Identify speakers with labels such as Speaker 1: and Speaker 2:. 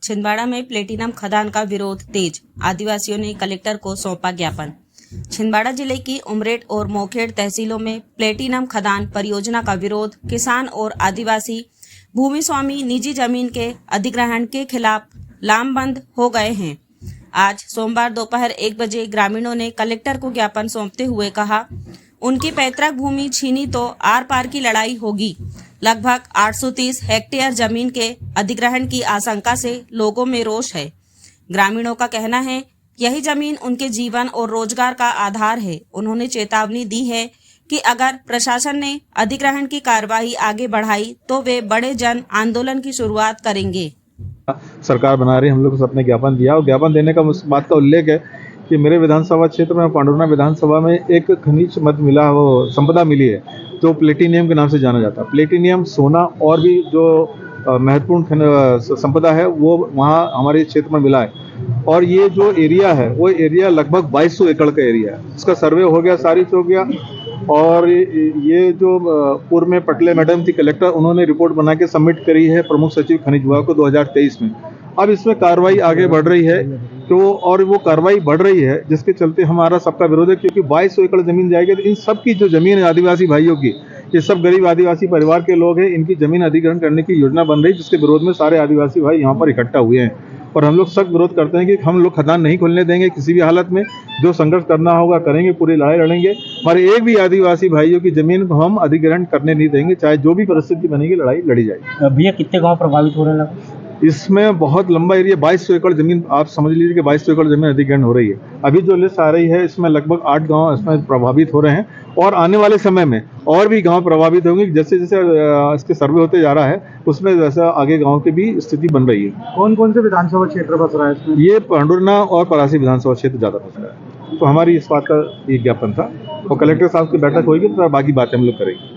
Speaker 1: छिंदवाड़ा में प्लेटिनम खदान का विरोध तेज, आदिवासियों ने कलेक्टर को सौंपा ज्ञापन। छिंदवाड़ा जिले की उमरेठ और मोखेड़ तहसीलों में प्लेटिनम खदान परियोजना का विरोध किसान और आदिवासी भूमि स्वामी निजी जमीन के अधिग्रहण के खिलाफ लामबंद हो गए हैं। आज सोमवार दोपहर 1 बजे ग्रामीणों ने कलेक्टर को ज्ञापन सौंपते हुए कहा, उनकी पैतृक भूमि छीनी तो आर पार की लड़ाई होगी। लगभग 830 हेक्टेयर जमीन के अधिग्रहण की आशंका से लोगों में रोष है। ग्रामीणों का कहना है यही जमीन उनके जीवन और रोजगार का आधार है। उन्होंने चेतावनी दी है कि अगर प्रशासन ने अधिग्रहण की कार्रवाई आगे बढ़ाई तो वे बड़े जन आंदोलन की शुरुआत करेंगे।
Speaker 2: सरकार बना रही, हम लोग को सबने ज्ञापन दिया और ज्ञापन देने का उस बात का उल्लेख है कि मेरे विधानसभा क्षेत्र में पांडुरना विधानसभा में एक खनिज मद मिला, वो संपदा मिली है जो प्लेटिनियम के नाम से जाना जाता है। प्लेटिनियम, सोना और भी जो महत्वपूर्ण संपदा है वो वहाँ हमारे क्षेत्र में मिला है। और ये जो एरिया है वो एरिया लगभग 2200 एकड़ का एरिया है। इसका सर्वे हो गया, सारिश हो गया। और ये जो पूर्व में पटले मैडम थी कलेक्टर, उन्होंने रिपोर्ट बना के सबमिट करी है प्रमुख सचिव खनिज विभाग को 2023 में। अब इसमें कार्रवाई आगे बढ़ रही है तो और वो कार्रवाई बढ़ रही है जिसके चलते हमारा सबका विरोध है, क्योंकि 2200 एकड़ जमीन जाएगी तो इन सब की जो जमीन है आदिवासी भाइयों की, ये सब गरीब आदिवासी परिवार के लोग हैं, इनकी जमीन अधिग्रहण करने की योजना बन रही है, जिसके विरोध में सारे आदिवासी भाई यहाँ पर इकट्ठा हुए हैं। और हम लोग सख्त विरोध करते हैं कि हम लोग खदान नहीं खोलने देंगे किसी भी हालत में। जो संघर्ष करना होगा करेंगे, पूरी लड़ाई लड़ेंगे। हमारे एक भी आदिवासी भाइयों की जमीन को हम अधिग्रहण करने नहीं देंगे, चाहे जो भी परिस्थिति बनेगी, लड़ाई लड़ी जाएगी।
Speaker 3: भैया कितने गांव प्रभावित हो रहे हैं?
Speaker 2: इसमें बहुत लंबा एरिया, 2200 एकड़ जमीन, आप समझ लीजिए कि 2200 एकड़ जमीन अधिग्रहण हो रही है। अभी जो लिस्ट आ रही है इसमें लगभग 8 गांव इसमें प्रभावित हो रहे हैं और आने वाले समय में और भी गांव प्रभावित होंगे। जैसे जैसे इसके सर्वे होते जा रहा है उसमें वैसा आगे गांव की भी स्थिति बन रही है।
Speaker 3: कौन कौन से विधानसभा क्षेत्र बस रहा है इसमें?
Speaker 2: ये पांडुरना और परासी विधानसभा क्षेत्र ज्यादा फंस रहा है। तो हमारी इस बात का ये ज्ञापन था और कलेक्टर साहब की बैठक होगी तो बाकी बातें हम लोग करेंगे।